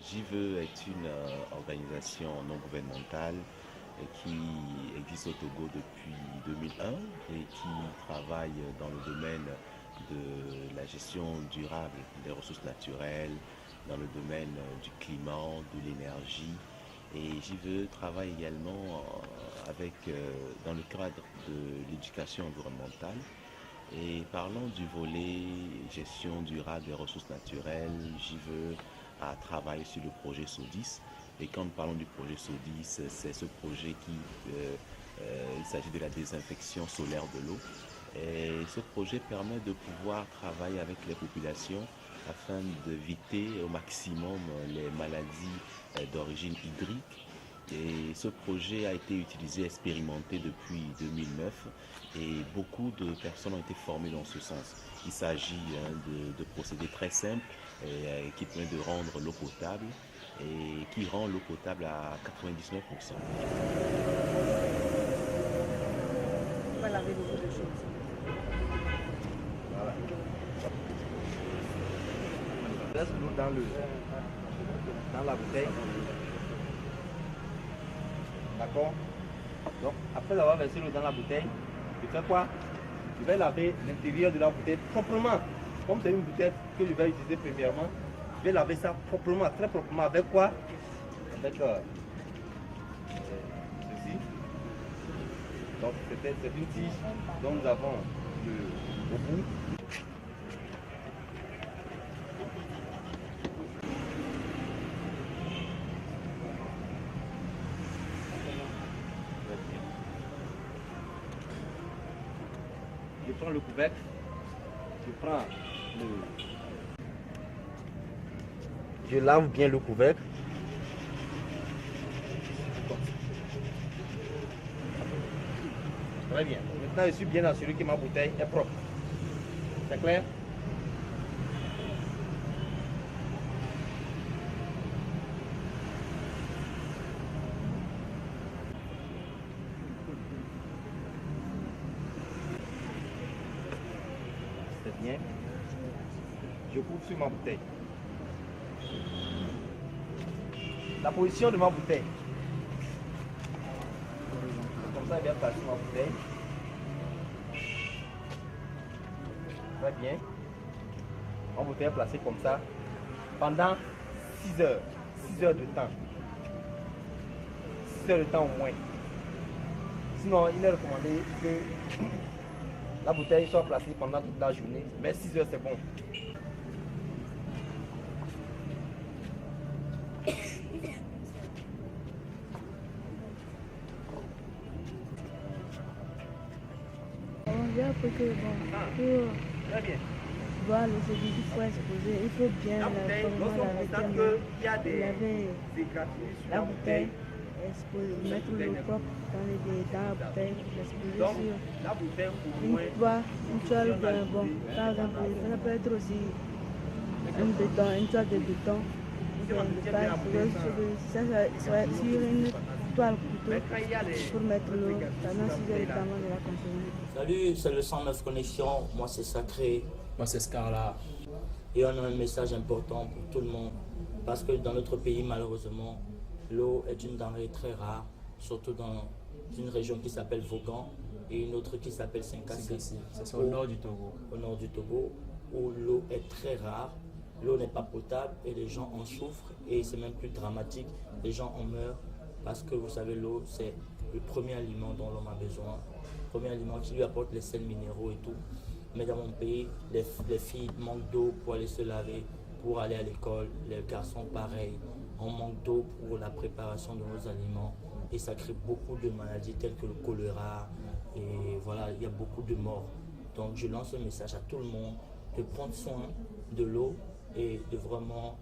JVE est une organisation non gouvernementale qui existe au Togo depuis 2001 et qui travaille dans le domaine de la gestion durable des ressources naturelles, dans le domaine du climat, de l'énergie. Et JVE travaille également dans le cadre de l'éducation environnementale. Et parlons du volet gestion durable des ressources naturelles, JVE a travaillé sur le projet SODIS. Et quand nous parlons du projet SODIS, c'est ce projet il s'agit de la désinfection solaire de l'eau. Et ce projet permet de pouvoir travailler avec les populations afin d'éviter au maximum les maladies d'origine hydrique. Et ce projet a été utilisé, expérimenté depuis 2009 et beaucoup de personnes ont été formées dans ce sens. Il s'agit de procédés très simples qui permettent de rendre l'eau potable et qui rend l'eau potable à 99%. On va laver beaucoup de choses. Voilà. Laisse l'eau dans la bouteille. D'accord? Donc, après avoir versé l'eau dans la bouteille, je fais quoi? Je vais laver l'intérieur de la bouteille proprement. Comme c'est une bouteille que je vais utiliser premièrement, je vais laver ça proprement, très proprement. Avec quoi? Avec ceci. Donc, c'est une tige dont nous avons au bout. Je prends le couvercle, je lave bien le couvercle. Très bien. Maintenant, je suis bien assuré que ma bouteille est propre. C'est clair? C'est bien. Je couvre sur ma bouteille. La position de ma bouteille. Comme ça, elle vient passer ma bouteille. Très bien. Ma bouteille est placée comme ça pendant 6 heures. 6 heures de temps. 6 heures de temps au moins. Sinon, il est recommandé que la bouteille soit placée pendant toute la journée. Mais 6 heures, c'est bon. J'ai appris que pour Très bien. voir le séduit, il faut exposer, il faut bien La bouteille, vraiment lorsqu'on laver constate tellement. qu'il y a des Laver égratignures sur la bouteille, exposer, mettre l'eau propre dans la bouteille, l'exposer Donc, sur la bouteille au une moins. toile, une toile de bon. Par exemple, ça peut être aussi un béton, une toile de béton. Sur une toile plutôt pour mettre l'eau pendant 6 heures de temps avant de la consommer. Salut, c'est le 109 Connexion, moi c'est Sacré. Moi, c'est Scarla. Et on a un message important pour tout le monde. Parce que dans notre pays, malheureusement, l'eau est une denrée très rare, surtout dans une région qui s'appelle Vaughan et une autre qui s'appelle Saint-Cassé. C'est au nord du Togo. Au nord du Togo, où l'eau est très rare, l'eau n'est pas potable et les gens en souffrent. Et c'est même plus dramatique, les gens en meurent parce que vous savez, l'eau, c'est le premier aliment dont l'homme a besoin. Le premier aliment qui lui apporte les sels minéraux et tout. Mais dans mon pays, les filles manquent d'eau pour aller se laver, pour aller à l'école. Les garçons, pareil. On manque d'eau pour la préparation de nos aliments. Et ça crée beaucoup de maladies telles que le choléra. Et voilà, il y a beaucoup de morts. Donc je lance un message à tout le monde de prendre soin de l'eau et de vraiment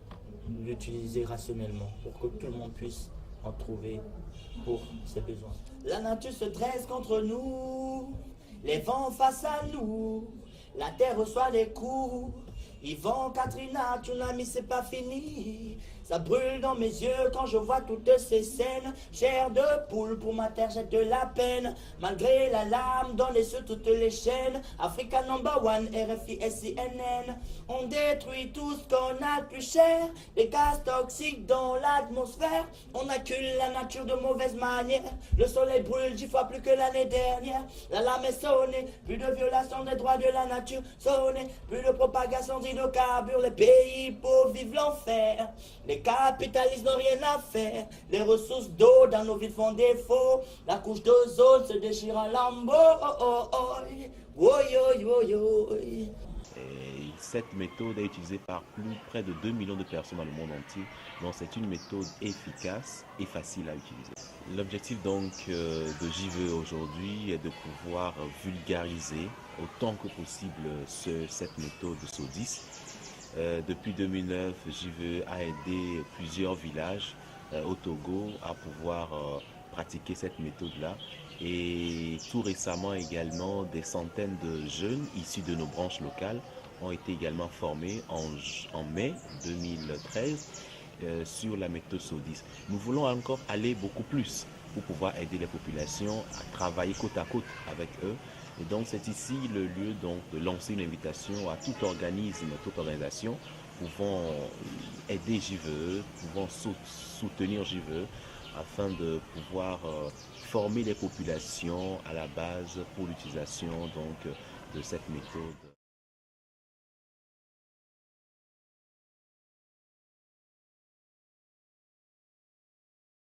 l'utiliser rationnellement pour que tout le monde puisse en trouver pour ses besoins. La nature se dresse contre nous, les vents face à nous, la terre reçoit des coups. Yvon, Katrina, tsunami, c'est pas fini. Ça brûle dans mes yeux quand je vois toutes ces scènes. Chair de poule pour ma terre, j'ai de la peine. Malgré la lame, dans les yeux toutes les chaînes. Africa number one, RFI, SINN. On détruit tout ce qu'on a de plus cher. Des gaz toxiques dans l'atmosphère. On accule la nature de mauvaise manière. Le soleil brûle 10 fois plus que l'année dernière. L'alarme est sonnée, plus de violation des droits de la nature. Sonnée, plus de propagation d'hydrocarbures. Les pays pauvres vivent l'enfer. Les capitalistes n'ont rien à faire. Les ressources d'eau dans nos villes font défaut. La couche d'ozone se déchire en lambeaux. Et cette méthode est utilisée par près de 2 millions de personnes dans le monde entier. Donc c'est une méthode efficace et facile à utiliser. L'objectif donc de JVE aujourd'hui est de pouvoir vulgariser autant que possible cette méthode de SO10. Depuis 2009, JVE a aidé plusieurs villages au Togo à pouvoir pratiquer cette méthode-là. Et tout récemment également, des centaines de jeunes issus de nos branches locales ont été également formés en mai 2013 sur la méthode SO10. Nous voulons encore aller beaucoup plus pour pouvoir aider les populations à travailler côte à côte avec eux. Et donc c'est ici le lieu donc, de lancer une invitation à tout organisme, toute organisation pouvant aider JVE, pouvant soutenir JVE afin de pouvoir former les populations à la base pour l'utilisation donc de cette méthode.